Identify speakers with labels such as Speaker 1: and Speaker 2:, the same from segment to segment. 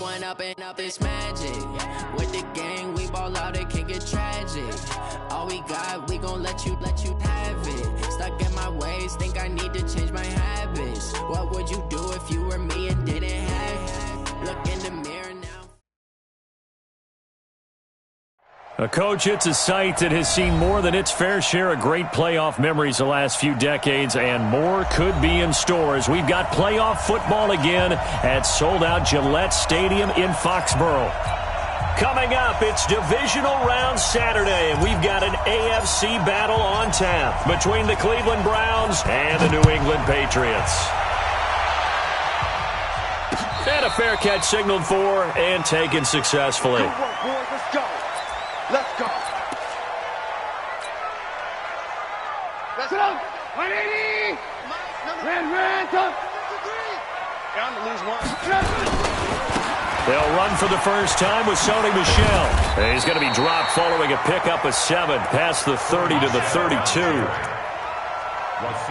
Speaker 1: one up and up this magic. With the gang, we ball out, it can get tragic. All we got, we gon' let you have it. Stuck in my ways, think I need to change my habits. What would you do if you were me and didn't have it? Look in the mirror now.
Speaker 2: A coach, it's a site that has seen more than its fair share of great playoff memories the last few decades, and more could be in store as we've got playoff football again at sold-out Gillette Stadium in Foxborough. Coming up, it's Divisional Round Saturday, and we've got an AFC battle on tap between the Cleveland Browns and the New England Patriots. And a fair catch signaled for and taken successfully.
Speaker 3: Good work, boys. Let's go. Let's go. Let's go. 180. Red, top. Down to lose one.
Speaker 2: They'll run for the first time with Sony Michel. He's going to be dropped following a pickup of 7 past the 30 to the 32.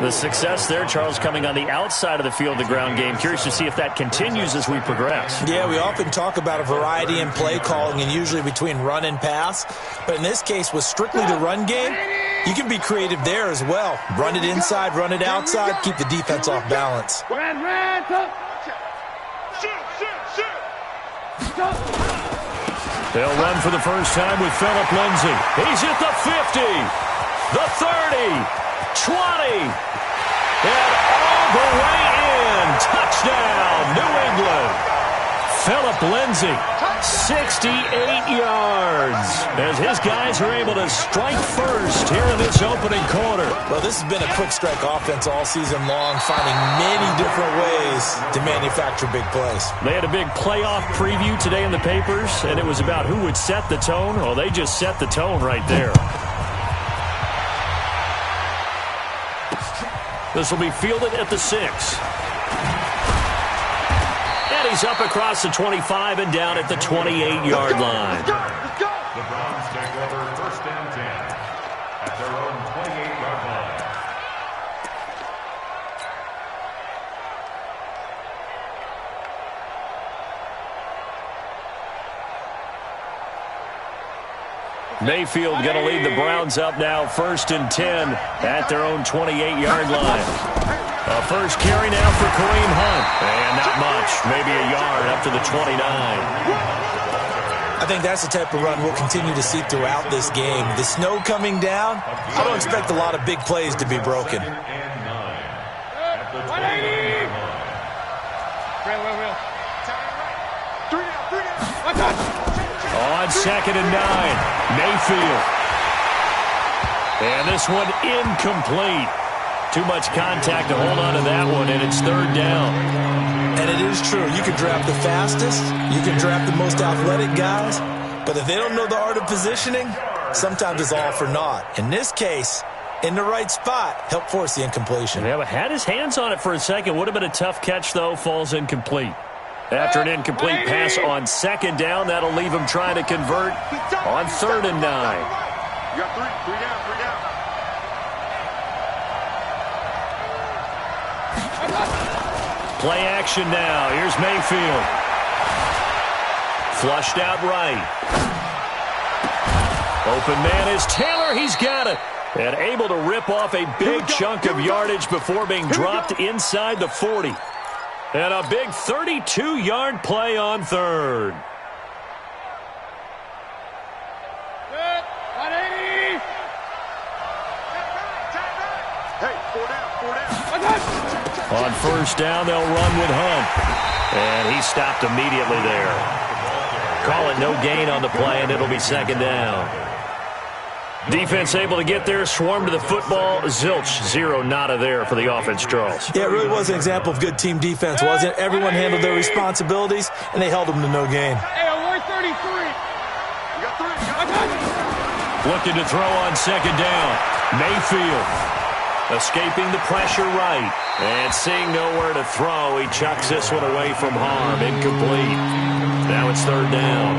Speaker 2: The success there, Charles, coming on the outside of the field, the ground game. Curious to see if that continues as we progress.
Speaker 4: Yeah, we often talk about a variety in play calling and usually between run and pass. But in this case, with strictly the run game, you can be creative there as well. Run it inside, run it outside, keep the defense off balance.
Speaker 3: Red, top.
Speaker 2: They'll run for the first time with Phillip Lindsay. He's at the 50, the 30, 20, and all the way in. Touchdown, New England. Phillip Lindsay, 68 yards, as his guys are able to strike first here in this opening quarter.
Speaker 4: Well, this has been a quick strike offense all season long, finding many different ways to manufacture big plays.
Speaker 2: They had a big playoff preview today in the papers, and it was about who would set the tone. Well, they just set the tone right there. This will be fielded at the 6. And he's up across the 25 and down at the 28-yard line.
Speaker 3: Let's go.
Speaker 5: The Browns take over first and 10 at their own 28-yard line.
Speaker 2: Mayfield going to lead the Browns up now, first and 10 at their own 28-yard line. A first carry now for Kareem Hunt. And not much, maybe a yard up to the 29.
Speaker 4: I think that's the type of run we'll continue to see throughout this game. The snow coming down, I don't expect a lot of big plays to be broken.
Speaker 2: On second and 9, Mayfield. And this one incomplete. Too much contact to hold on to that one, and it's third down.
Speaker 4: And it is true. You can draft the fastest. You can draft the most athletic guys. But if they don't know the art of positioning, sometimes it's all for naught. In this case, in the right spot, help force the incompletion.
Speaker 2: Yeah, but had his hands on it for a second. Would have been a tough catch, though. Falls incomplete. After an incomplete pass on second down, that'll leave him trying to convert on third and 9.
Speaker 3: You got three down.
Speaker 2: Play action now. Here's Mayfield. Flushed out right. Open man is Taylor. He's got it. And able to rip off a big chunk of yardage before being dropped inside the 40. And a big 32-yard play on third.
Speaker 3: 180. Hey, 4 down.
Speaker 2: On first down, they'll run with Hunt. And he stopped immediately there. Call it no gain on the play, and it'll be second down. Defense able to get there, swarm to the football. Zilch, 0 nada there for the offense, Charles.
Speaker 4: Yeah, it really was an example of good team defense, wasn't it? Everyone handled their responsibilities, and they held them to no gain.
Speaker 3: Hey, 133. You got 3.
Speaker 2: Looking to throw on second down. Mayfield escaping the pressure right. And seeing nowhere to throw, he chucks this one away from harm. Incomplete. Now it's third down.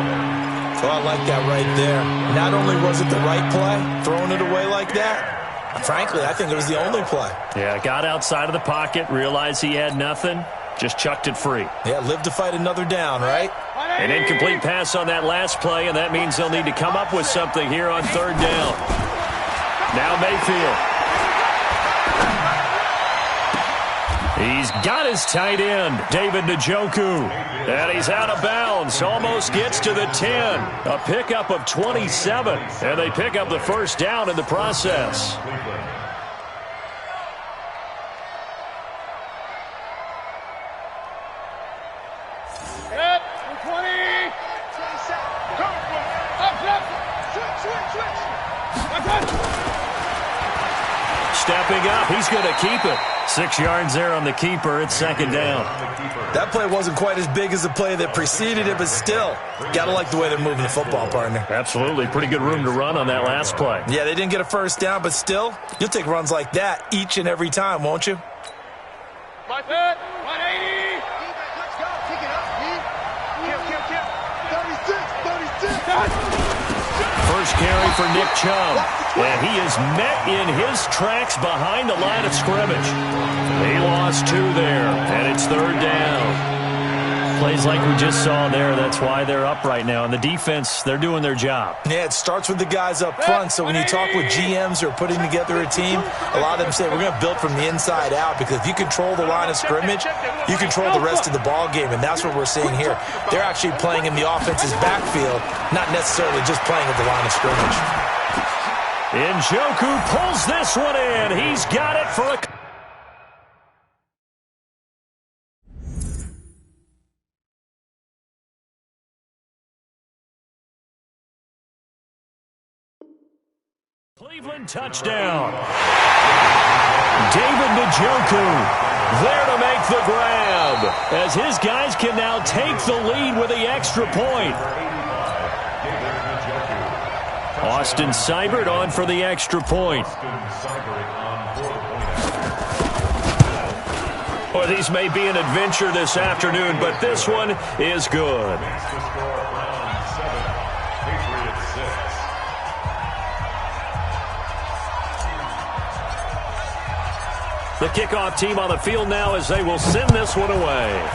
Speaker 4: So I like that right there. Not only was it the right play, throwing it away like that, frankly, I think it was the only play.
Speaker 2: Yeah, got outside of the pocket, realized he had nothing, just chucked it free.
Speaker 4: Yeah, live to fight another down, right?
Speaker 2: An incomplete pass on that last play, and that means they'll need to come up with something here on third down. Now Mayfield. He's got his tight end, David Njoku. And he's out of bounds. Almost gets to the 10. A pickup of 27. And they pick up the first down in the process. Stepping up, he's going to keep it. 6 yards there on the keeper. It's second down.
Speaker 4: That play wasn't quite as big as the play that preceded it, but still, got to like the way they're moving the football, partner.
Speaker 2: Absolutely. Pretty good room to run on that last play.
Speaker 4: Yeah, they didn't get a first down, but still, you'll take runs like that each and every time, won't you?
Speaker 3: My bad. 180. Let's go. Pick it up, Kill. 36.
Speaker 2: First carry for Nick Chubb. And he is met in his tracks behind the line of scrimmage. He lost 2 there, and it's third down. Plays like we just saw there, that's why they're up right now. And the defense, they're doing their job.
Speaker 4: Yeah, it starts with the guys up front. So when you talk with GMs who are putting together a team, a lot of them say we're going to build from the inside out, because if you control the line of scrimmage, you control the rest of the ball game, and that's what we're seeing here. They're actually playing in the offense's backfield, not necessarily just playing at the line of scrimmage.
Speaker 2: Njoku pulls this one in. He's got it for a... Cleveland touchdown. David Njoku there to make the grab, as his guys can now take the lead with the extra point. Austin Seibert on for the extra point. Well, these may be an adventure this afternoon, but this one is good. The kickoff team on the field now as they will send this one away.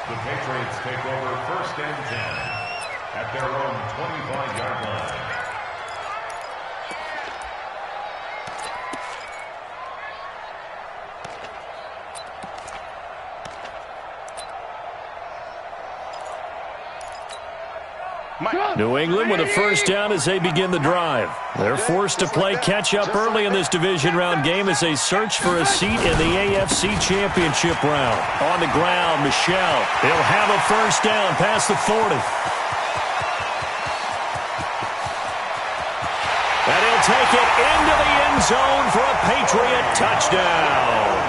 Speaker 5: The Patriots take over first and 10 at their own 25-yard line.
Speaker 2: New England with a first down as they begin the drive. They're forced to play catch-up early in this division round game as they search for a seat in the AFC Championship round. On the ground, Michel. He'll have a first down past the 40. And he'll take it into the end zone for a Patriot touchdown.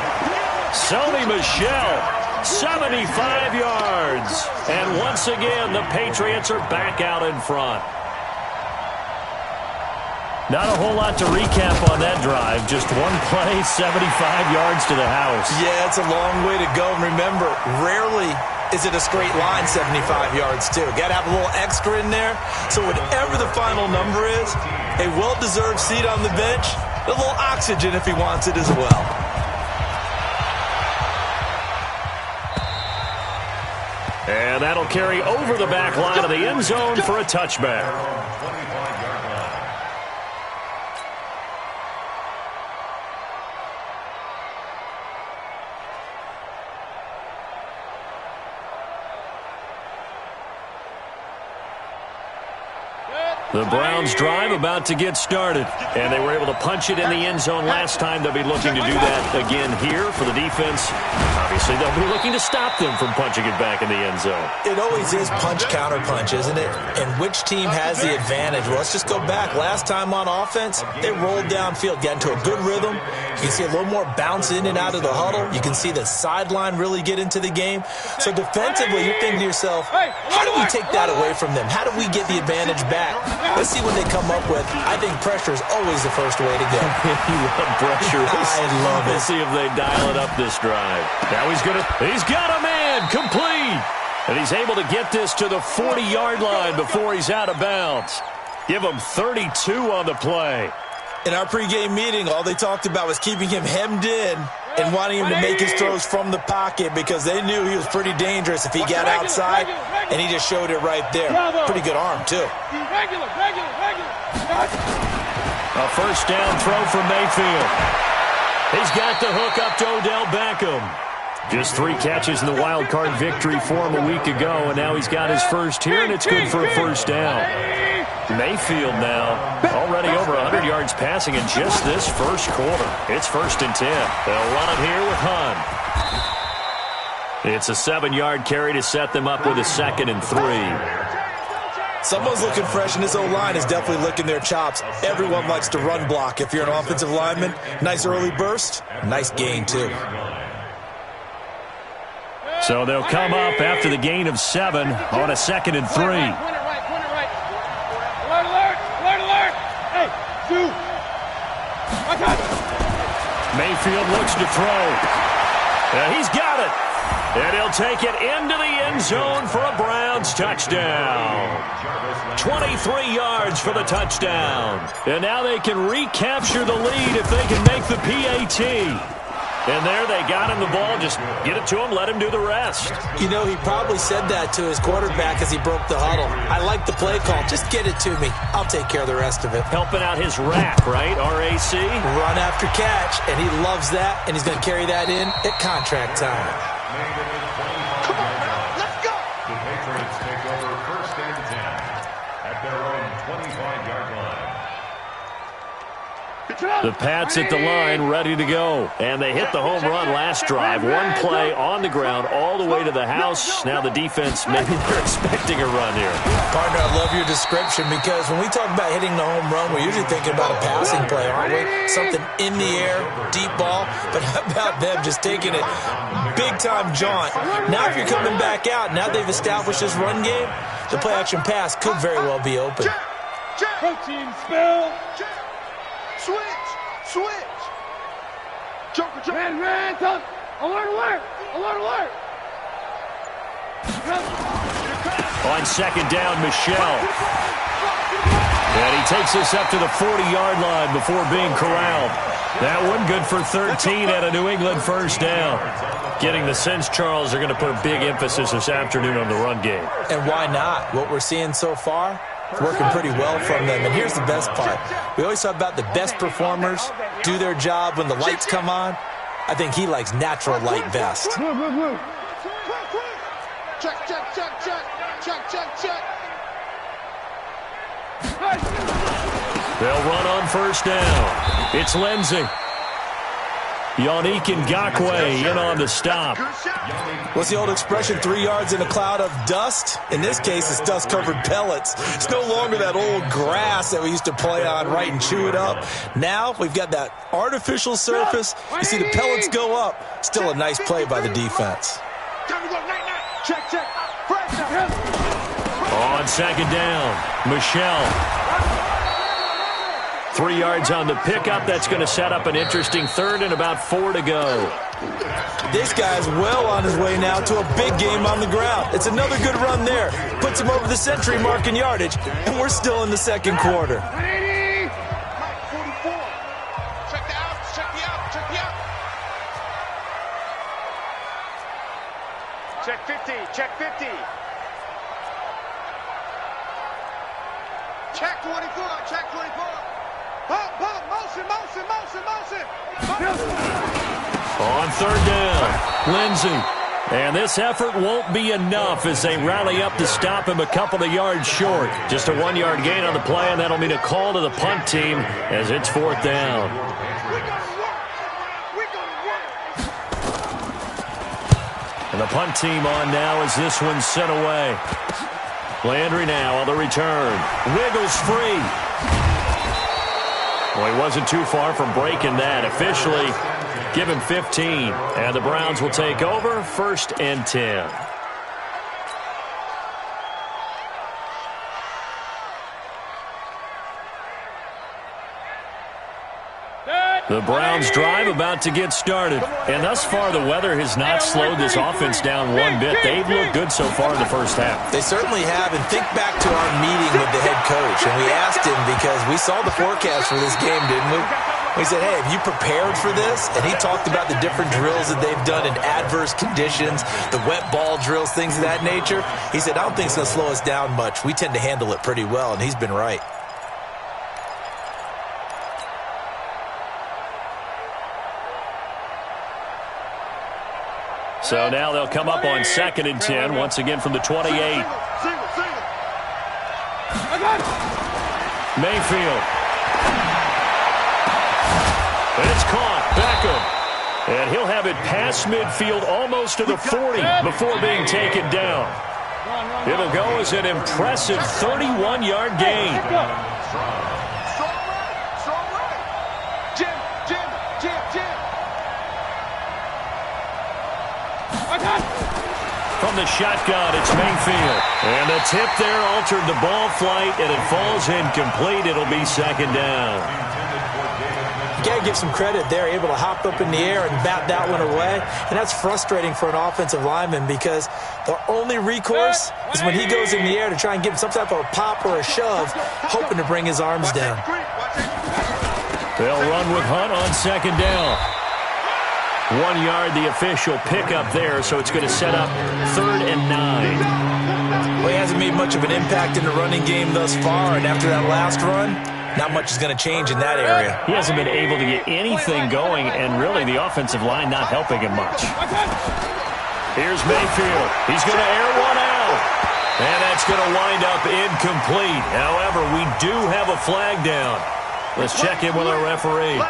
Speaker 2: Sony Michel. 75 yards. And once again, the Patriots are back out in front. Not a whole lot to recap on that drive. Just one play, 75 yards to the house. Yeah, it's a long way to go. And remember, rarely is it a straight line 75 yards, too. Got to have a little extra in there. So whatever the final number is, a well-deserved seat on the bench, a little oxygen if he wants it as well. And that'll carry over the back line of the end zone for a touchback. The Browns drive about to get started, and they were able to punch it in the end zone last time. They'll be looking to do that again here for the defense. Obviously, they'll be looking to stop them from punching it back in the end zone. It always is punch-counter-punch, isn't it? And which team has the advantage? Well, let's just go back. Last time on offense, they rolled downfield, got into a good rhythm. You can see a little more bounce in and out of the huddle. You can see the sideline really get into the game. So defensively, you're thinking to yourself, how do we take that away from them? How do we get the advantage back? Let's see what they come up with. I think pressure is always the first way to go. You love pressure. I love it. Let's see if they dial it up this drive. Now he's got a man complete. And he's able to get this to the 40-yard line before he's out of bounds. Give him 32 on the play.
Speaker 4: In our pregame meeting, all they talked about was keeping him hemmed in and wanting him to make his throws from the pocket because they knew he was pretty dangerous if he got outside, and he just showed it right there. Pretty good arm, too.
Speaker 2: A first down throw from Mayfield. He's got the hook up to Odell Beckham. Just 3 catches in the wild card victory for him a week ago, and now he's got his first here, and it's good for a first down. Mayfield now already over 100 yards passing in just this first quarter. It's 1st and 10. They'll run it here with Hunt. It's a 7-yard carry to set them up with a 2nd and 3.
Speaker 4: Someone's looking fresh, and this O-line is definitely licking their chops. Everyone likes to run block. If you're an offensive lineman, nice early burst, nice gain, too.
Speaker 2: So they'll come up after the gain of 7 on a 2nd and 3. Mayfield looks to throw. He's got it. And he'll take it into the end zone for a Browns touchdown. 23 yards for the touchdown. And now they can recapture the lead if they can make the PAT. And there they got him the ball. Just get it to him, let him do the rest.
Speaker 4: You know, he probably said that to his quarterback as he broke the huddle. I like the play call. Just get it to me. I'll take care of the rest of it.
Speaker 2: Helping out his RAC, right? R-A-C?
Speaker 4: Run after catch, and he loves that, and he's going to carry that in at contract time.
Speaker 3: Come on, man. Let's go.
Speaker 5: The Patriots take over 1st and 10 at their own 25-yard line.
Speaker 2: The Pats at the line, ready to go. And they hit the home run last drive. 1 play on the ground all the way to the house. Now the defense, maybe they're expecting a run here.
Speaker 4: Partner, I love your description because when we talk about hitting the home run, we're usually thinking about a passing play, aren't we? Something in the air, deep ball. But how about them just taking it big-time jaunt? Now if you're coming back out, now they've established this run game, the play-action pass could very well be open.
Speaker 3: Protein spill. Switch. Joker. Man, alert.
Speaker 2: On 2nd down, Michelle. And he takes this up to the 40-yard line before being corralled. That one good for 13 at a New England first down. Getting the sense, Charles, are going to put a big emphasis this afternoon on the run game.
Speaker 4: And why not? What we're seeing so far, it's working pretty well from them. And here's the best part. We always talk about the best performers do their job when the lights come on. I think he likes natural light best.
Speaker 3: Check.
Speaker 2: They'll run on first down. It's Lindsey. Yannick Ngakoue in on the stop.
Speaker 4: What's the old expression, 3 yards in a cloud of dust? In this case, it's dust-covered pellets. It's no longer that old grass that we used to play on, right, and chew it up. Now we've got that artificial surface. You see the pellets go up. Still a nice play by the defense.
Speaker 3: Check.
Speaker 2: On 2nd down, Michelle. 3 yards on the pickup. That's going to set up an interesting 3rd and about 4 to go.
Speaker 4: This guy's well on his way now to a big game on the ground. It's another good run there. Puts him over the century mark in yardage, and we're still in the 2nd quarter.
Speaker 3: Check 50. Check 24. Pump, motion.
Speaker 2: On 3rd down, Lindsey. And this effort won't be enough as they rally up to stop him a couple of yards short. Just a 1-yard gain on the play, and that'll mean a call to the punt team as it's 4th down. And the punt team on now as this one's sent away. Landry now on the return. Wiggles free. Well, he wasn't too far from breaking that. Officially, give him 15. And the Browns will take over 1st and 10.
Speaker 3: Good.
Speaker 2: The Browns' drive about to get started. And thus far, the weather has not slowed this offense down one bit. They've looked good so far in the first half.
Speaker 4: They certainly have. And think back to our meeting with the head coach. And we asked him because we saw the forecast for this game, didn't we? We said, hey, have you prepared for this? And he talked about the different drills that they've done in adverse conditions, the wet ball drills, things of that nature. He said, I don't think it's going to slow us down much. We tend to handle it pretty well, and he's been right.
Speaker 2: So now they'll come up on 2nd and 10, once again from the 28. Mayfield. And it's caught. Beckham. And he'll have it past midfield almost to the 40 before being taken down. It'll go as an impressive 31-yard gain. From the shotgun, it's Mayfield. And the tip there altered the ball flight, and it falls incomplete. It'll be 2nd down.
Speaker 4: You got to give some credit. They're able to hop up in the air and bat that one away. And that's frustrating for an offensive lineman because the only recourse is when he goes in the air to try and give him some type of a pop or a shove, hoping to bring his arms down.
Speaker 2: They'll run with Hunt on 2nd down. 1 yard, the official pickup there, so it's going to set up 3rd and 9.
Speaker 4: Well, he hasn't made much of an impact in the running game thus far, and after that last run, not much is going to change in that area.
Speaker 2: He hasn't been able to get anything going, and really the offensive line not helping him much. Here's Mayfield. He's going to air one out. And that's going to wind up incomplete. However, we do have a flag down. Let's check in with our referee.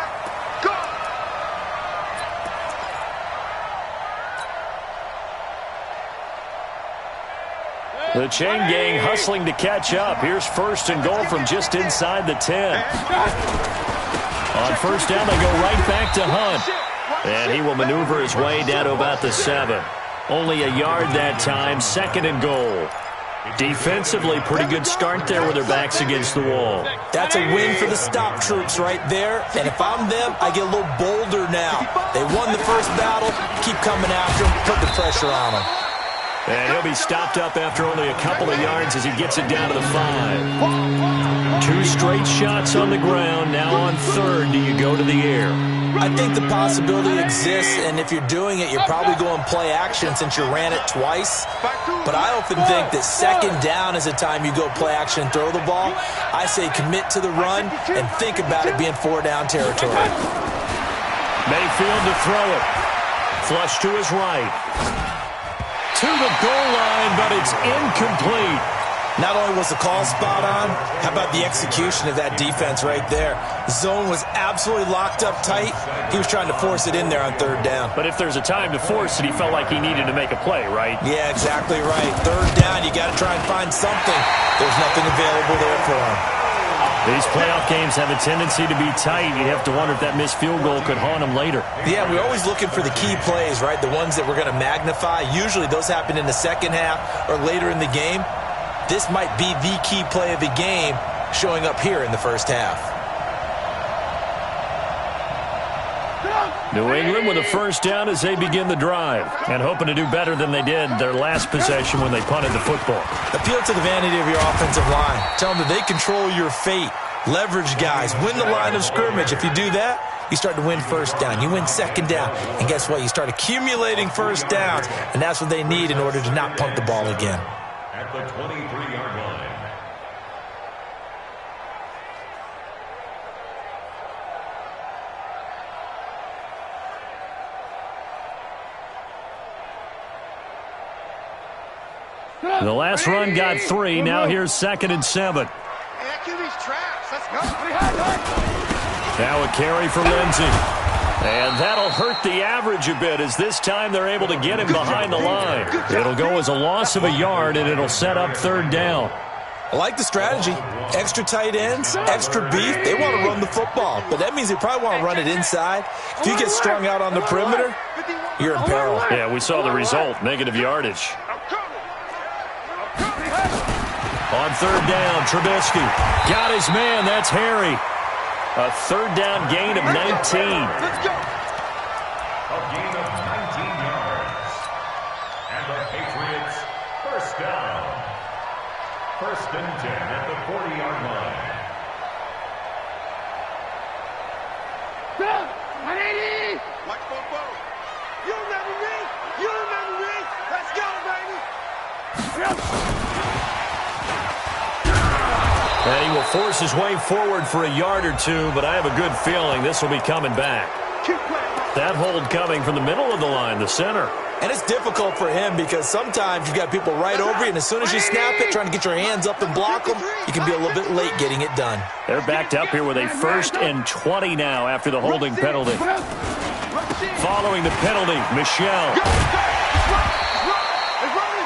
Speaker 2: The chain gang hustling to catch up. Here's 1st and goal from just inside the 10. On 1st down, they go right back to Hunt. And he will maneuver his way down to about the 7. Only a yard that time, 2nd and goal. Defensively, pretty good start there with their backs against the wall.
Speaker 4: That's a win for the stop troops right there. And if I'm them, I get a little bolder now. They won the first battle. Keep coming after them. Put the pressure on them.
Speaker 2: And he'll be stopped up after only a couple of yards as he gets it down to the 5. 2 straight shots on the ground. Now on 3rd, do you go to the air?
Speaker 4: I think the possibility exists, and if you're doing it, you're probably going play action since you ran it twice. But I often think that 2nd down is the time you go play action and throw the ball. I say commit to the run and think about it being 4-down territory.
Speaker 2: Mayfield to throw it. Flush to his right. To the goal line, but it's incomplete.
Speaker 4: Not only was the call spot on, how about the execution of that defense right there? Zone was absolutely locked up tight. He was trying to force it in there on 3rd down.
Speaker 2: But if there's a time to force it, he felt like he needed to make a play, right?
Speaker 4: Yeah, exactly right. 3rd down, you got to try and find something. There's nothing available there for him.
Speaker 2: These playoff games have a tendency to be tight. You'd have to wonder if that missed field goal could haunt him later.
Speaker 4: Yeah, we're always looking for the key plays, right? The ones that we're going to magnify. Usually those happen in the 2nd half or later in the game. This might be the key play of the game showing up here in the 1st half.
Speaker 2: New England with a 1st down as they begin the drive and hoping to do better than they did their last possession when they punted the football.
Speaker 4: Appeal to the vanity of your offensive line. Tell them that they control your fate. Leverage guys. Win the line of scrimmage. If you do that, you start to win 1st down. You win 2nd down. And guess what? You start accumulating 1st downs. And that's what they need in order to not punt the ball again.
Speaker 5: At the 23-yard line.
Speaker 2: The last run got 3. Now here's 2nd and 7. Now a carry for Lindsey. And that'll hurt the average a bit as this time they're able to get him behind the line. It'll go as a loss of a yard, and it'll set up 3rd down.
Speaker 4: I like the strategy. Extra tight ends, extra beef. They want to run the football, but that means they probably want to run it inside. If you get strung out on the perimeter, you're in peril.
Speaker 2: Yeah, we saw the result, negative yardage. On 3rd down, Trubisky got his man. That's Harry. A third down gain of 19.
Speaker 3: Let's go.
Speaker 5: A gain of 19 yards. And the Patriots first down. First and 10 at the 40-yard line.
Speaker 3: 180. Watch for ball. You remember me? You remember me? Let's go, baby.
Speaker 2: And he will force his way forward for a yard or two, but I have a good feeling this will be coming back. That hold coming from the middle of the line, the center.
Speaker 4: And it's difficult for him because sometimes you've got people right over you, and as soon as you snap it, trying to get your hands up and block them, you can be a little bit late getting it done.
Speaker 2: They're backed up here with a 1st and 20 now after the holding penalty. Following the penalty, Michel.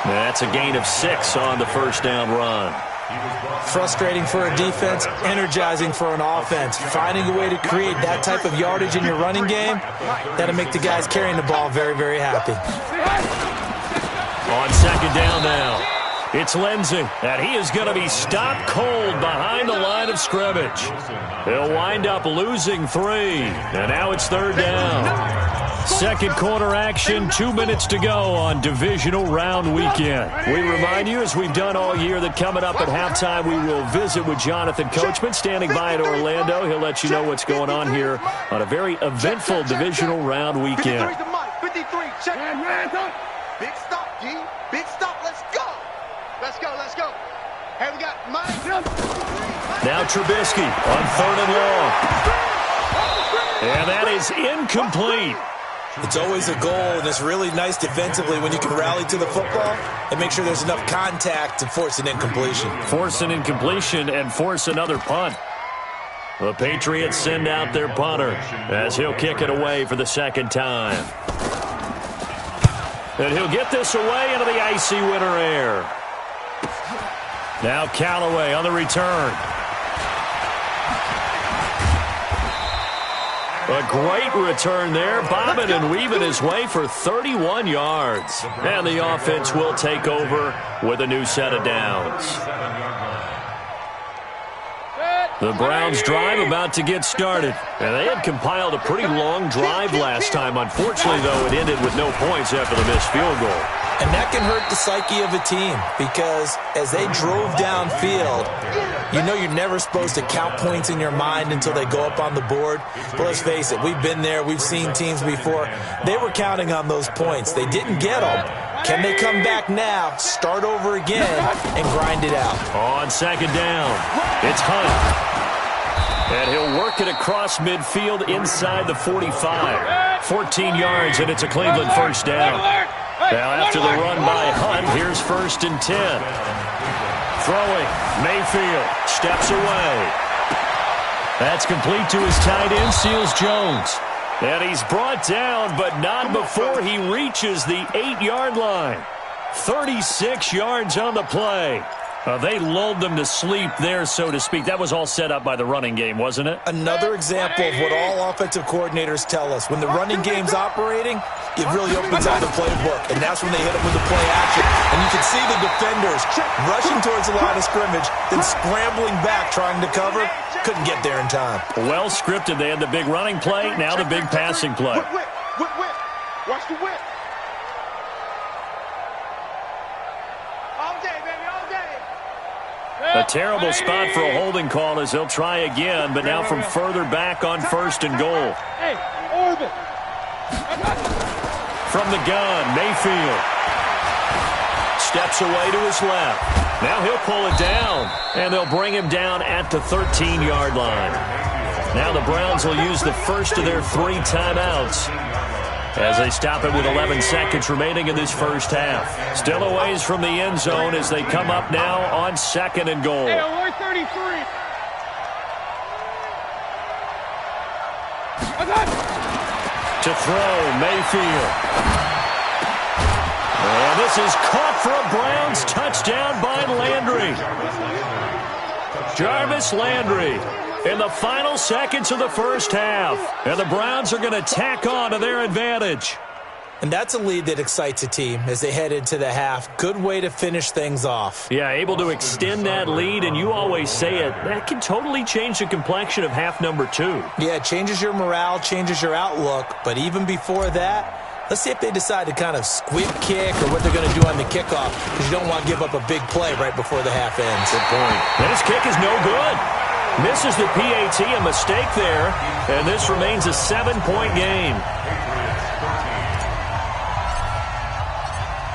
Speaker 2: That's a gain of 6 on the first down run.
Speaker 4: Frustrating for a defense, energizing for an offense. Finding a way to create that type of yardage in your running game, that'll make the guys carrying the ball very, very happy.
Speaker 2: On second down now, it's Lindsey, and he is going to be stopped cold behind the line of scrimmage. He'll wind up losing 3, and now it's third down. Second quarter action, 2 minutes to go on divisional round weekend. We remind you, as we've done all year, that coming up at halftime, we will visit with Jonathan Coachman, standing by in Orlando. He'll let you know what's going on here on a very eventful divisional round weekend.
Speaker 3: 53, check. Big stop, G. Big stop. Let's go. Let's go. Let's go. Hey, we got Mike.
Speaker 2: Now Trubisky on 3rd and long. And that is incomplete.
Speaker 4: It's always a goal, and it's really nice defensively when you can rally to the football and make sure there's enough contact to force an incompletion.
Speaker 2: Force an incompletion and force another punt. The Patriots send out their punter as he'll kick it away for the second time. And he'll get this away into the icy winter air. Now Callaway on the return. A great return there, bobbing and weaving his way for 31 yards. And the offense will take over with a new set of downs. The Browns' drive about to get started. And they had compiled a pretty long drive last time. Unfortunately, though, it ended with no points after the missed field goal.
Speaker 4: And that can hurt the psyche of a team because as they drove downfield, you know you're never supposed to count points in your mind until they go up on the board. But let's face it, we've been there. We've seen teams before. They were counting on those points. They didn't get them. Can they come back now, start over again, and grind it out?
Speaker 2: On second down, it's Hunt. And he'll work it across midfield inside the 45. 14 yards, and it's a Cleveland first down. Now after the run by Hunt, here's 1st and 10. Throwing, Mayfield steps away. That's complete to his tight end, Seals Jones. And he's brought down, but not before he reaches the 8-yard line. 36 yards on the play. They lulled them to sleep there, so to speak. That was all set up by the running game, wasn't it?
Speaker 4: Another example of what all offensive coordinators tell us. When the running game's operating, it really opens up the playbook, and that's when they hit them with the play action. And you can see the defenders rushing towards the line of scrimmage, then scrambling back trying to cover. Couldn't get there in time.
Speaker 2: Well scripted. They had the big running play, now the big passing play.
Speaker 3: Whip. Watch the whip. All day, baby, all day.
Speaker 2: A terrible spot for a holding call as they'll try again, but now from further back on 1st and goal.
Speaker 3: Hey, orbit.
Speaker 2: From the gun, Mayfield steps away to his left. Now he'll pull it down, and they'll bring him down at the 13-yard line. Now the Browns will use the first of their 3 timeouts as they stop it with 11 seconds remaining in this first half. Still a ways from the end zone as they come up now on 2nd and goal.
Speaker 3: Hey, 133.
Speaker 2: To throw, Mayfield. And this is caught for a Browns touchdown by Landry. Jarvis Landry in the final seconds of the first half. And the Browns are going to tack on to their advantage.
Speaker 4: And that's a lead that excites a team as they head into the half. Good way to finish things off.
Speaker 2: Yeah, able to extend that lead, and you always say it, that can totally change the complexion of half number 2.
Speaker 4: Yeah, it changes your morale, changes your outlook. But even before that, let's see if they decide to kind of squib kick or what they're going to do on the kickoff, because you don't want to give up a big play right before the half ends.
Speaker 2: Good point. And his kick is no good. Misses the PAT, a mistake there, and this remains a 7-point game.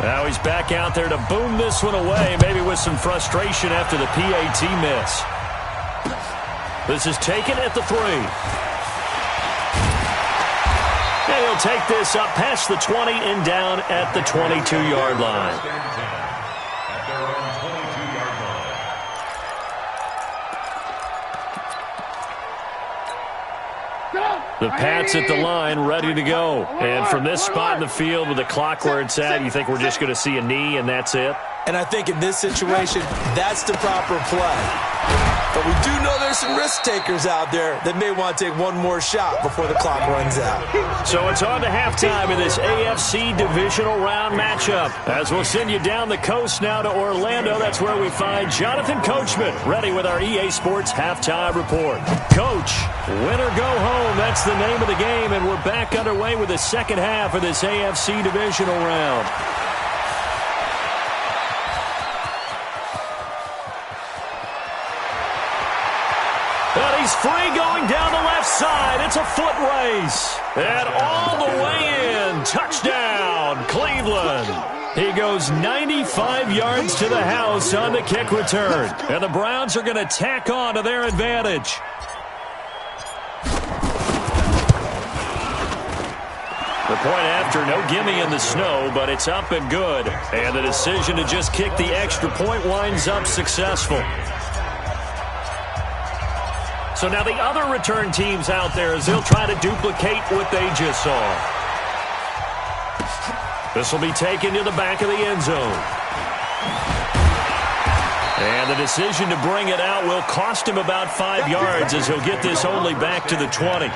Speaker 2: Now he's back out there to boom this one away, maybe with some frustration after the PAT miss. This is taken at the 3. And he'll take this up past the 20 and down at the 22-yard line. The Pats at the line, ready to go. And from this spot in the field with the clock where it's at, you think we're just going to see a knee and that's it?
Speaker 4: And I think in this situation, that's the proper play. But we do know there's some risk takers out there that may want to take one more shot before the clock runs out.
Speaker 2: So it's on to halftime in this AFC divisional round matchup. As we'll send you down the coast now to Orlando, that's where we find Jonathan Coachman, ready with our EA Sports halftime report. Coach, win or go home, that's the name of the game, and we're back underway with the second half of this AFC divisional round. And he's free going down the left side. It's a foot race. And all the way in. Touchdown, Cleveland. He goes 95 yards to the house on the kick return. And the Browns are going to tack on to their advantage. The point after, no gimme in the snow, but it's up and good. And the decision to just kick the extra point winds up successful. So now the other return teams out there as they'll try to duplicate what they just saw. This will be taken to the back of the end zone. And the decision to bring it out will cost him about 5 yards as he'll get this only back to the 20.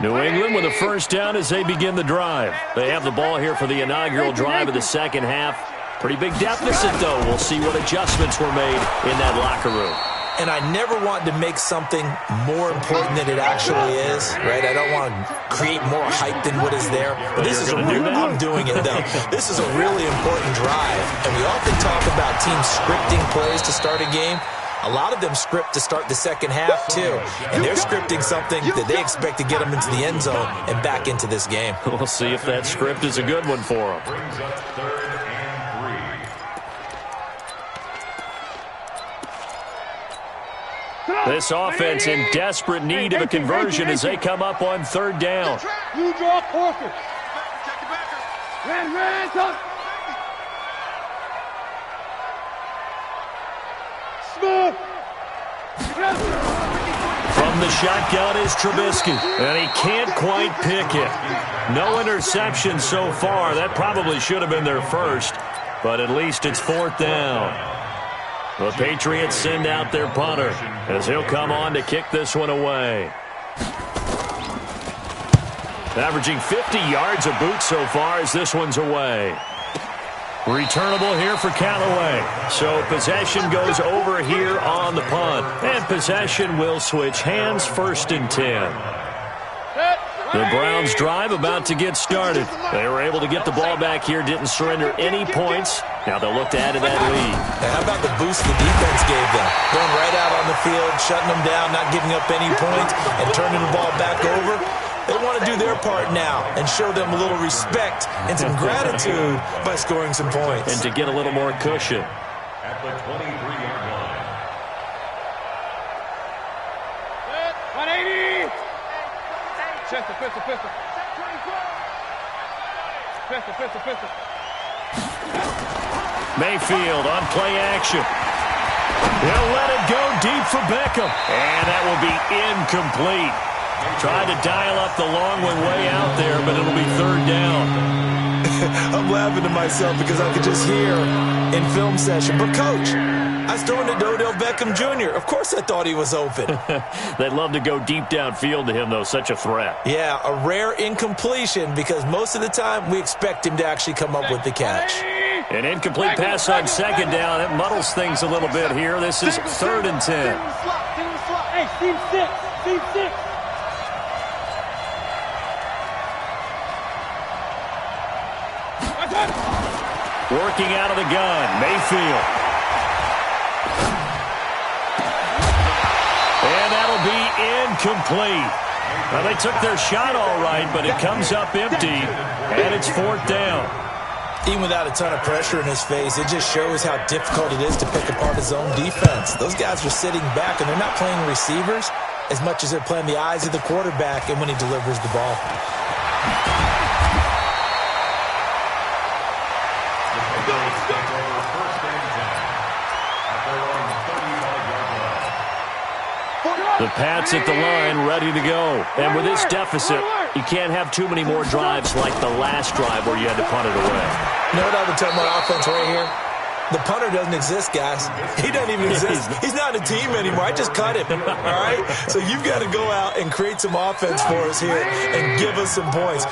Speaker 2: New England with a first down as they begin the drive. They have the ball here for the inaugural drive of the second half. Pretty big deficit, though. We'll see what adjustments were made in that locker room.
Speaker 4: And I never want to make something more important than it actually is, right? I don't want to create more hype than what is there. But this is I'm doing it, though. This is a really important drive. And we often talk about teams scripting plays to start a game. A lot of them script to start the second half, too. And they're scripting something that they expect to get them into the end zone and back into this game.
Speaker 2: We'll see if that script is a good one for them.
Speaker 5: Brings up 3rd and 3.
Speaker 2: This offense in desperate need of a conversion as they come up on 3rd down.
Speaker 3: You draw focus. Check your backer. Red, touch. Smooth.
Speaker 2: From the shotgun is Trubisky, and he can't quite pick it. No interception so far. That probably should have been their first, but at least it's 4th down. The Patriots send out their punter as he'll come on to kick this one away. Averaging 50 yards a boot so far as this one's away. Returnable here for Callaway. So possession goes over here on the punt. And possession will switch hands, 1st and 10. The Browns drive about to get started. They were able to get the ball back here, didn't surrender any points. Now they'll look to add to that lead.
Speaker 4: And how about the boost the defense gave them? Going right out on the field, shutting them down, not giving up any points, and turning the ball back over. They want to do their part now and show them a little respect and some gratitude by scoring some points.
Speaker 2: And to get a little more cushion.
Speaker 5: At the 23-yard line.
Speaker 3: 180. Pistol. Pistol.
Speaker 2: Mayfield on play action. He'll let it go deep for Beckham. And that will be incomplete. Tried to dial up the long one way out there, but it'll be 3rd down.
Speaker 4: I'm laughing to myself because I could just hear in film session. But, Coach, I was throwing to Odell Beckham Jr. Of course I thought he was open.
Speaker 2: They'd love to go deep downfield to him, though. Such a threat.
Speaker 4: Yeah, a rare incompletion because most of the time we expect him to actually come up with the catch.
Speaker 2: An incomplete pass on second down. It muddles things a little bit here. This is 3rd and 10.
Speaker 6: Hey, team 6. Team 6.
Speaker 2: Working out of the gun, Mayfield. And that'll be incomplete. Well, they took their shot all right, but it comes up empty, and it's 4th down.
Speaker 4: Even without a ton of pressure in his face, it just shows how difficult it is to pick apart his own defense. Those guys are sitting back, and they're not playing receivers as much as they're playing the eyes of the quarterback and when he delivers the ball.
Speaker 2: The Pats at the line, ready to go. And with this deficit, you can't have too many more drives like the last drive where you had to punt it away.
Speaker 4: You know what I would tell my offense right here? The punter doesn't exist, guys. He doesn't even exist. He's not a team anymore. I just cut him, all right? So you've got to go out and create some offense for us here and give us some points.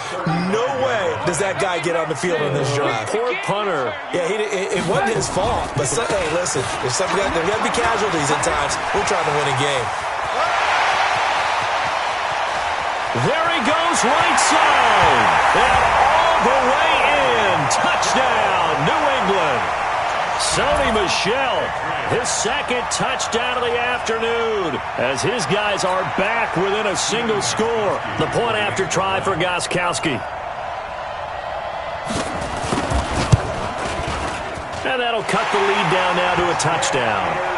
Speaker 4: No way does that guy get on the field on this drive.
Speaker 2: Poor punter.
Speaker 4: Yeah, it wasn't his fault. But, hey, listen, there's got to be casualties at times. We're trying to win a game.
Speaker 2: There he goes, right side. And all the way in. Touchdown, New England. Sony Michel, his 2nd touchdown of the afternoon, as his guys are back within a single score. The point after try for Gostkowski. And that'll cut the lead down now to a touchdown.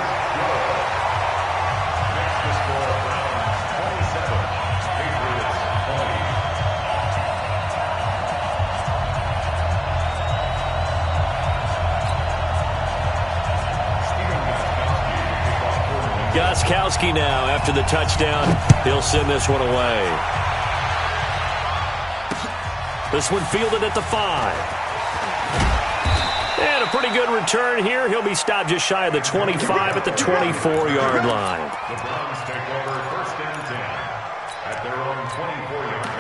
Speaker 2: Gostkowski now, after the touchdown, he'll send this one away. This one fielded at the 5. And a pretty good return here. He'll be stopped just shy of the 25 at the 24-yard line.
Speaker 5: The Browns take over 1st and 10 at their own 24-yard line.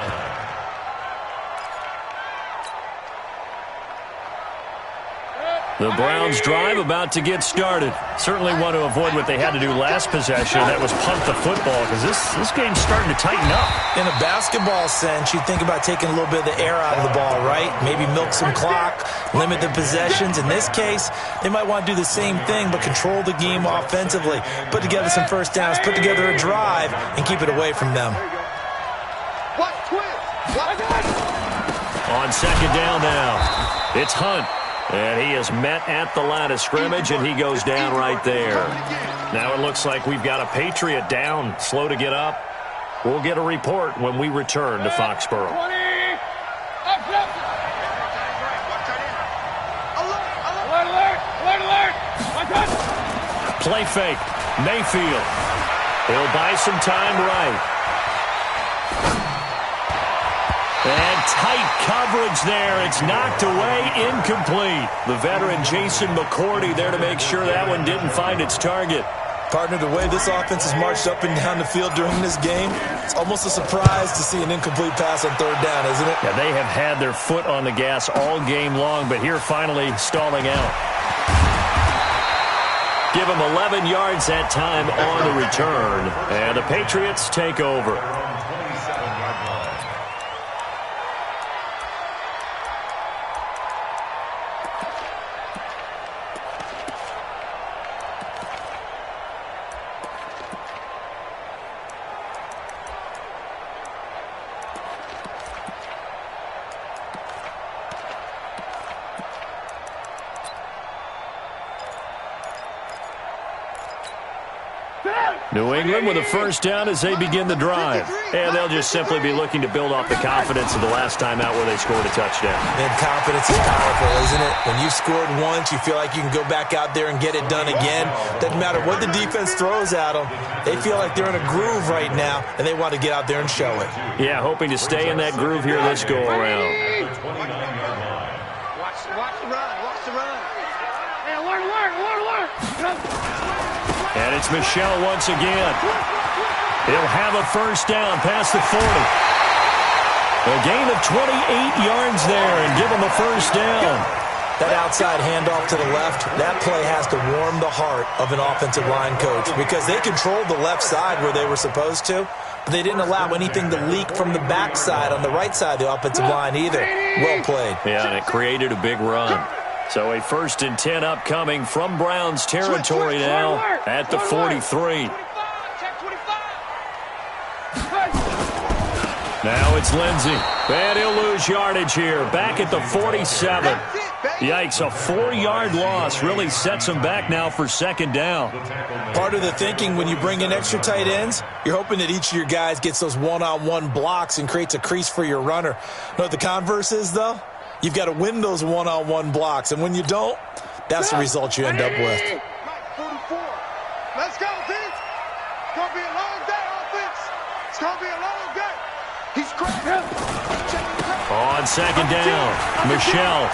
Speaker 2: The Browns drive about to get started. Certainly want to avoid what they had to do last possession. That was punt the football because this game's starting to tighten up.
Speaker 4: In a basketball sense, you think about taking a little bit of the air out of the ball, right? Maybe milk some clock, limit the possessions. In this case, they might want to do the same thing but control the game offensively. Put together some first downs, put together a drive, and keep it away from them.
Speaker 2: On 2nd down now, it's Hunt. And he is met at the line of scrimmage, and he goes down right there. Now it looks like we've got a Patriot down, slow to get up. We'll get a report when we return to Foxborough. Play fake, Mayfield. He'll buy some time right. And tight coverage there. It's knocked away, incomplete. The veteran Jason McCourty there to make sure that one didn't find its target.
Speaker 4: Partner, the way this offense has marched up and down the field during this game, it's almost a surprise to see an incomplete pass on 3rd down, isn't it?
Speaker 2: Yeah, they have had their foot on the gas all game long, but here finally stalling out. Give them 11 yards that time on the return, and the Patriots take over. New England with a first down as they begin the drive. And they'll just simply be looking to build off the confidence of the last time out where they scored a touchdown.
Speaker 4: And confidence is powerful, isn't it? When you've scored once, you feel like you can go back out there and get it done again. Doesn't matter what the defense throws at them. They feel like they're in a groove right now, and they want to get out there and show it.
Speaker 2: Yeah, hoping to stay in that groove here this go-around.
Speaker 3: Watch the run. Watch the run.
Speaker 6: Hey, alert.
Speaker 2: And it's Michel once again. He'll have a first down past the 40. A gain of 28 yards there and give him a first down.
Speaker 4: That outside handoff to the left, that play has to warm the heart of an offensive line coach because they controlled the left side where they were supposed to, but they didn't allow anything to leak from the backside on the right side of the offensive line either. Well played.
Speaker 2: Yeah, and it created a big run. So a 1st and 10 upcoming from Browns territory now at the 43. Now it's Lindsey. And he'll lose yardage here. Back at the 47. Yikes, a 4-yard loss really sets him back now for 2nd down.
Speaker 4: Part of the thinking when you bring in extra tight ends, you're hoping that each of your guys gets those one-on-one blocks and creates a crease for your runner. You know what the converse is, though? You've got to win those one-on-one blocks, and when you don't, that's the result you end up with.
Speaker 3: Mike, 44. Let's go, Vince. It's going to be a long day, offense. It's going to be a long day. He's crazy.
Speaker 2: On 2nd down, Michel.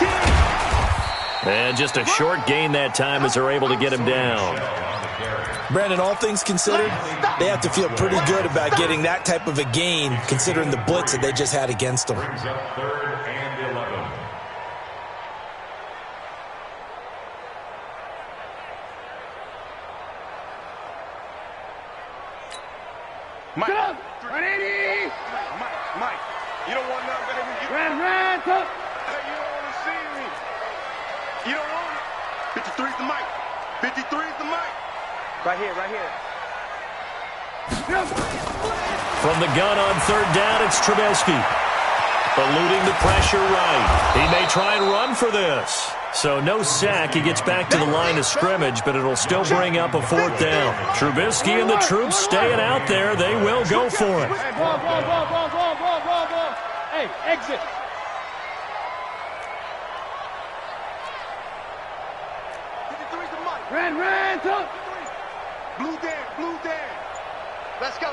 Speaker 2: And just a short gain that time as they're able to get him down.
Speaker 4: Brandon, all things considered, they have to feel pretty good about getting that type of a gain considering the blitz that they just had against them.
Speaker 5: Brings up 3rd and 11.
Speaker 3: Mike, 180. Mike, you don't want nothing better than you. Ran, tough. Hey, you don't want to see me. You don't want it. 53's the mic. 53's the mic. Right here, right here.
Speaker 2: From the gun on 3rd down, it's Trubisky. Eluding the pressure right. He may try and run for this. So no sack. He gets back to the line of scrimmage, but it'll still bring up a 4th down. Trubisky and the troops staying out there. They will go for it.
Speaker 6: Hey, ball. Hey, exit. Ran, tough.
Speaker 3: Blue Dan. Let's go.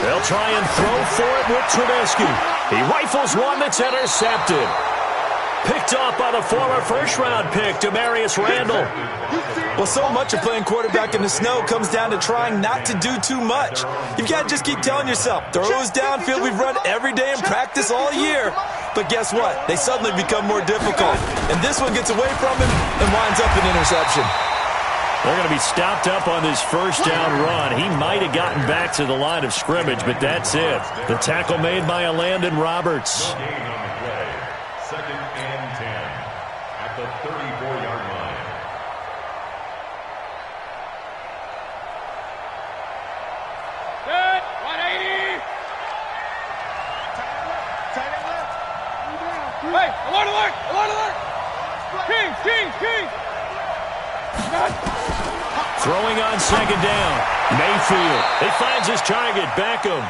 Speaker 2: They'll try and throw for it with Trubisky. He rifles one that's intercepted. Picked off by the former first-round pick, Demarius Randall.
Speaker 4: Well, so much of playing quarterback in the snow comes down to trying not to do too much. You've got to just keep telling yourself, throws downfield we've run every day in practice all year. But guess what? They suddenly become more difficult. And this one gets away from him and winds up an interception.
Speaker 2: They're going to be stopped up on this first down run. He might have gotten back to the line of scrimmage, but that's it. The tackle made by Landon Roberts.
Speaker 5: Gain on the play. 2nd and 10 at the 34-yard line.
Speaker 6: Good. 180. Hey, alert. King.
Speaker 2: Throwing on 2nd down. Mayfield. He finds his target, Beckham.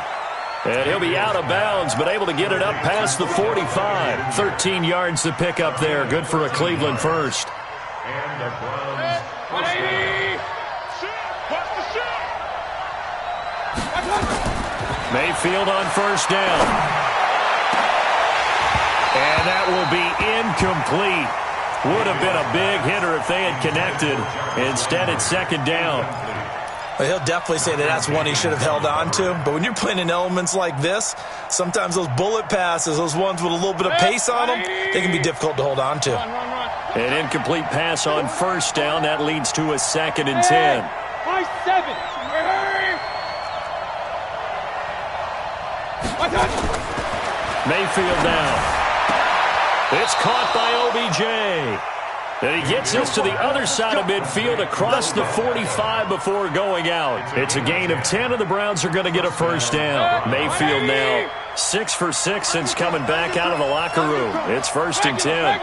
Speaker 2: And he'll be out of bounds, but able to get it up past the 45. 13 yards to pick up there. Good for a Cleveland first.
Speaker 5: And the Browns first down.
Speaker 2: Mayfield on first down. And that will be incomplete. Would have been a big hitter if they had connected. Instead, it's 2nd down.
Speaker 4: Well, he'll definitely say that that's one he should have held on to. But when you're playing in elements like this, sometimes those bullet passes, those ones with a little bit of pace on them, they can be difficult to hold on to.
Speaker 2: An incomplete pass on first down. That leads to a 2nd and 10.
Speaker 6: 5-7.
Speaker 2: Mayfield down. It's caught by OBJ. And he gets us to the other side of midfield across the 45 before going out. It's a gain of 10, and the Browns are going to get a first down. Mayfield now 6 for 6 since coming back out of the locker room. It's 1st and 10.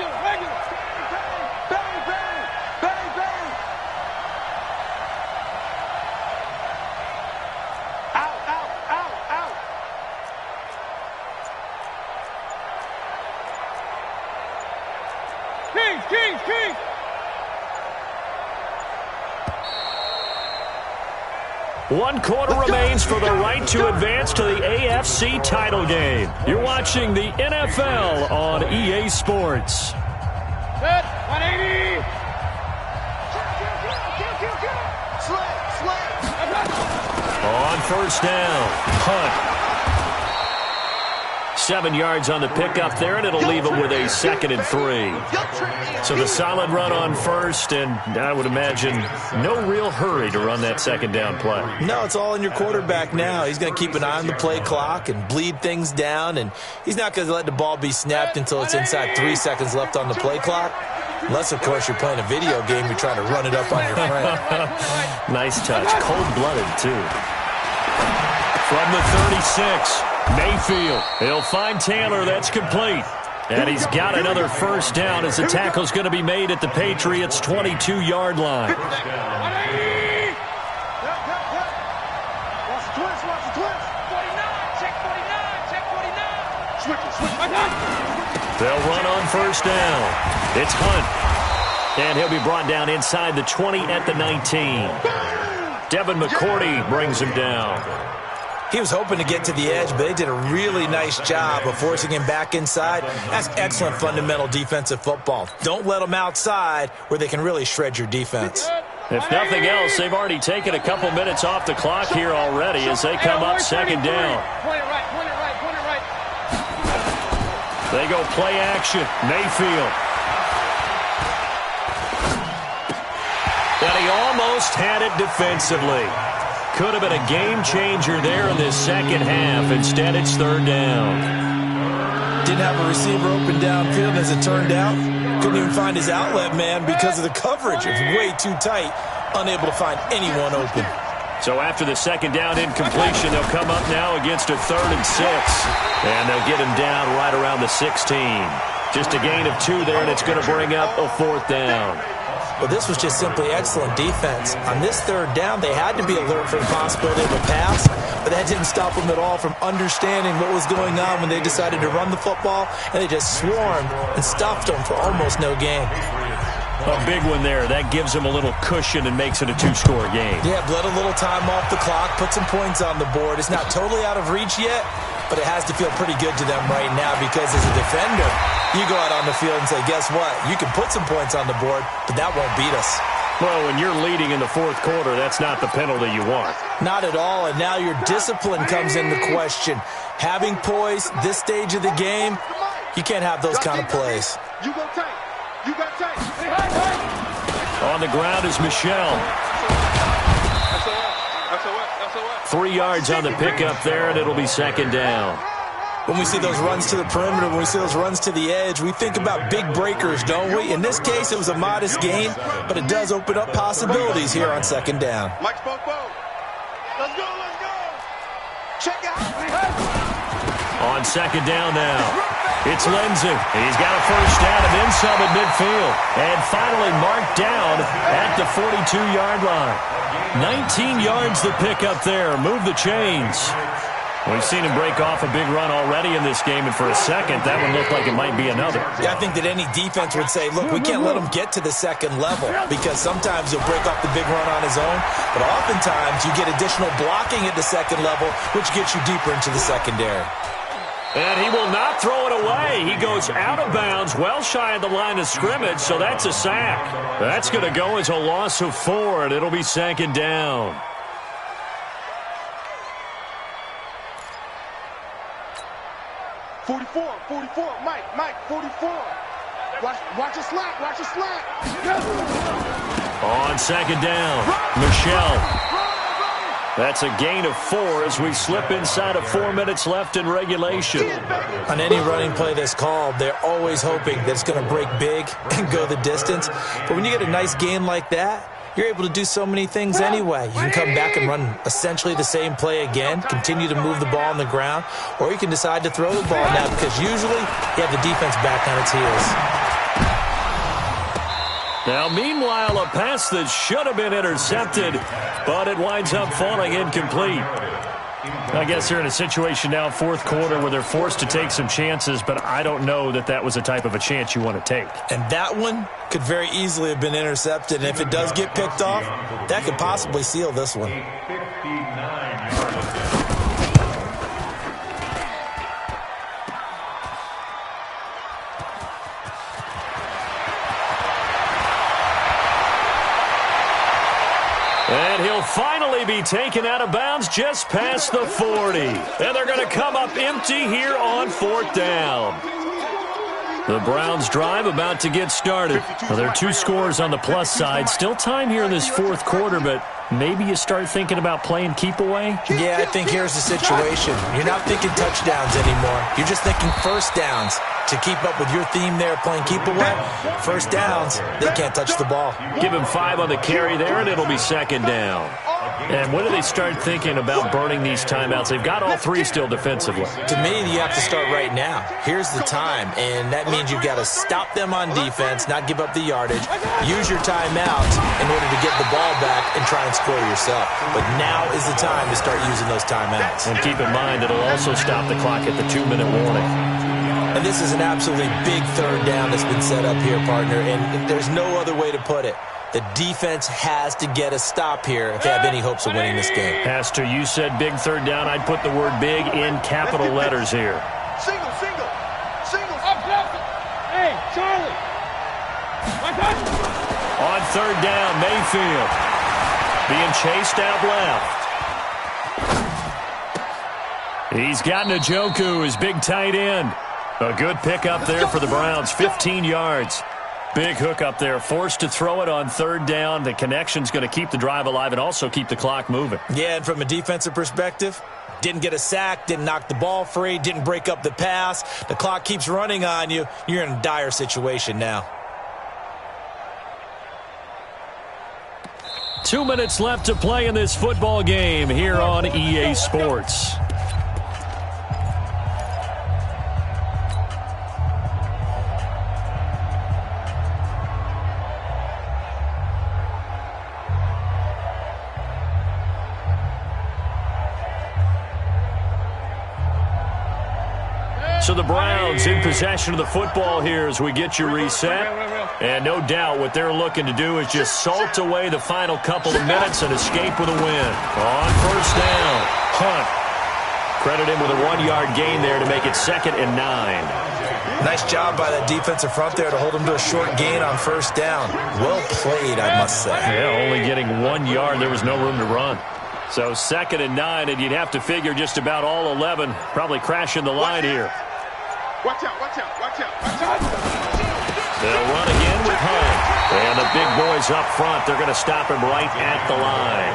Speaker 6: King.
Speaker 2: 1 quarter remains for the right to advance to the AFC title game. You're watching the NFL on EA Sports.
Speaker 6: Set. 180.
Speaker 2: On first down, Hunt. 7 yards on the pickup there, and it'll leave them with a 2nd and 3. So the solid run on first, and I would imagine no real hurry to run that 2nd down play.
Speaker 4: No, it's all in your quarterback now. He's going to keep an eye on the play clock and bleed things down, and he's not going to let the ball be snapped until it's inside 3 seconds left on the play clock. Unless, of course, you're playing a video game, you're trying to run it up on your friend.
Speaker 2: Nice touch. Cold-blooded, too. From the 36, Mayfield. He'll find Taylor. That's complete. And he's got another first down as the tackle's going to be made at the Patriots' 22-yard line.
Speaker 3: Watch the twist.
Speaker 6: 49, check 49.
Speaker 2: They'll run on first down. It's Hunt. And he'll be brought down inside the 20 at the 19. Devin McCourty brings him down.
Speaker 4: He was hoping to get to the edge, but they did a really nice job of forcing him back inside. That's excellent fundamental defensive football. Don't let them outside where they can really shred your defense.
Speaker 2: If nothing else, they've already taken a couple minutes off the clock here already as they come up 2nd down.
Speaker 6: Point it right.
Speaker 2: They go play action. Mayfield. And he almost had it defensively. Could have been a game changer there in this second half. Instead, it's 3rd down.
Speaker 4: Didn't have a receiver open downfield, as it turned out. Couldn't even find his outlet man because of the coverage. It was way too tight. Unable to find anyone open.
Speaker 2: So after the 2nd down incompletion, they'll come up now against a 3rd and 6. And they'll get him down right around the 16. Just a gain of 2 there, and it's going to bring up a 4th down.
Speaker 4: Well, this was just simply excellent defense. On this 3rd down, they had to be alert for the possibility of a pass, but that didn't stop them at all from understanding what was going on when they decided to run the football, and they just swarmed and stuffed them for almost no gain.
Speaker 2: A big one there. That gives them a little cushion and makes it a 2-score game.
Speaker 4: Yeah, bled a little time off the clock, put some points on the board. It's not totally out of reach yet, but it has to feel pretty good to them right now because as a defender, you go out on the field and say, guess what? You can put some points on the board, but that won't beat us.
Speaker 2: Well, when you're leading in the 4th quarter, that's not the penalty you want.
Speaker 4: Not at all, and now your discipline comes into question. Having poise this stage of the game, you can't have those kind of plays.
Speaker 3: You go tight. You got tight.
Speaker 2: On the ground is Michelle. 3 yards on the pickup there, and it'll be 2nd down.
Speaker 4: When we see those runs to the perimeter, when we see those runs to the edge, we think about big breakers, don't we? In this case, it was a modest gain, but it does open up possibilities here on 2nd down.
Speaker 3: Mike spoke. Let's go. Check out.
Speaker 2: On 2nd down now. It's Lindsey. He's got a first down and then some at midfield. And finally marked down at the 42-yard line. 19 yards the pickup there. Move the chains. We've seen him break off a big run already in this game, and for a second, that one looked like it might be another.
Speaker 4: Yeah, I think that any defense would say, look, we can't let him get to the 2nd level because sometimes he'll break off the big run on his own, but oftentimes you get additional blocking at the 2nd level, which gets you deeper into the secondary.
Speaker 2: And he will not throw it away. He goes out of bounds, well shy of the line of scrimmage, so that's a sack. That's going to go as a loss of 4, and it'll be 2nd down.
Speaker 3: Mike, 44. Watch your slack.
Speaker 2: On 2nd down, Michelle. That's a gain of 4 as we slip inside of 4 minutes left in regulation.
Speaker 4: On any running play that's called, they're always hoping that it's going to break big and go the distance. But when you get a nice gain like that, you're able to do so many things anyway. You can come back and run essentially the same play again, continue to move the ball on the ground, or you can decide to throw the ball now because usually you have the defense back on its heels.
Speaker 2: Now, meanwhile, a pass that should have been intercepted, but it winds up falling incomplete. I guess they're in a situation now, 4th quarter, where they're forced to take some chances, but I don't know that that was the type of a chance you want to take.
Speaker 4: And that one could very easily have been intercepted, and if it does get picked off, that could possibly seal this one.
Speaker 2: And he'll finally be taken out of bounds just past the 40. And they're going to come up empty here on 4th down. The Browns drive about to get started. Well, there are 2 scores on the plus side. Still time here in this 4th quarter, but maybe you start thinking about playing keep away?
Speaker 4: Yeah, I think here's the situation. You're not thinking touchdowns anymore. You're just thinking first downs. To keep up with your theme there, playing keep away, first downs, they can't touch the ball.
Speaker 2: Give him 5 on the carry there, and it'll be 2nd down. And when do they start thinking about burning these timeouts? They've got all 3 still defensively.
Speaker 4: To me, you have to start right now. Here's the time, and that means you've got to stop them on defense, not give up the yardage, use your timeouts in order to get the ball back and try and score yourself. But now is the time to start using those timeouts.
Speaker 2: And keep in mind, it'll also stop the clock at the 2-minute warning.
Speaker 4: And this is an absolutely big 3rd down that's been set up here, partner, and there's no other way to put it. The defense has to get a stop here if they have any hopes of winning this game.
Speaker 2: Pastor, you said big 3rd down. I'd put the word big in capital letters here.
Speaker 3: Single.
Speaker 6: Hey, Charlie.
Speaker 2: On 3rd down, Mayfield being chased out left. He's got Njoku, his big tight end. A good pickup there for the Browns, 15 yards. Big hook up there, forced to throw it on 3rd down. The connection's going to keep the drive alive and also keep the clock moving.
Speaker 4: Yeah, and from a defensive perspective, didn't get a sack, didn't knock the ball free, didn't break up the pass. The clock keeps running on you. You're in a dire situation now.
Speaker 2: 2 minutes left to play in this football game here on EA Sports. So the Browns in possession of the football here as we get you reset. And no doubt what they're looking to do is just salt away the final couple of minutes and escape with a win. On 1st down, Hunt. Credit him with a 1-yard gain there to make it 2nd and 9.
Speaker 4: Nice job by that defensive front there to hold him to a short gain on 1st down. Well played, I must say.
Speaker 2: Yeah, only getting 1 yard. There was no room to run. So 2nd and 9, and you'd have to figure just about all 11 probably crashing the line here.
Speaker 3: Watch out.
Speaker 2: They'll run again with Hunt. And the big boys up front, they're going to stop him right at the line.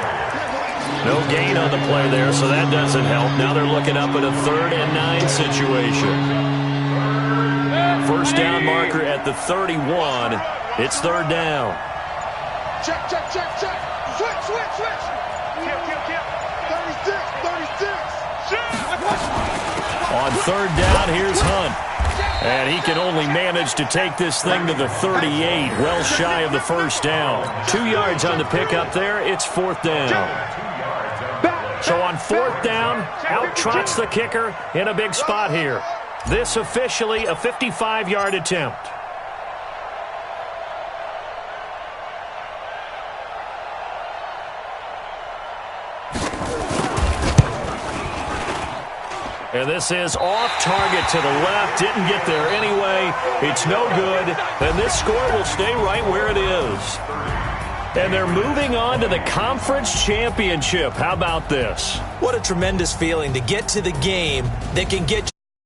Speaker 2: No gain on the play there, so that doesn't help. Now they're looking up at a 3rd and 9 situation. 1st down marker at the 31. It's 3rd down.
Speaker 3: Check. Switch. Kill. 36.
Speaker 2: On 3rd down, here's Hunt. And he can only manage to take this thing to the 38, well shy of the 1st down. 2 yards on the pickup there. It's 4th down. So on 4th down, out trots the kicker in a big spot here. This officially a 55-yard attempt. And this is off target to the left. Didn't get there anyway. It's no good. And this score will stay right where it is. And they're moving on to the conference championship. How about this?
Speaker 4: What a tremendous feeling to get to the game that can get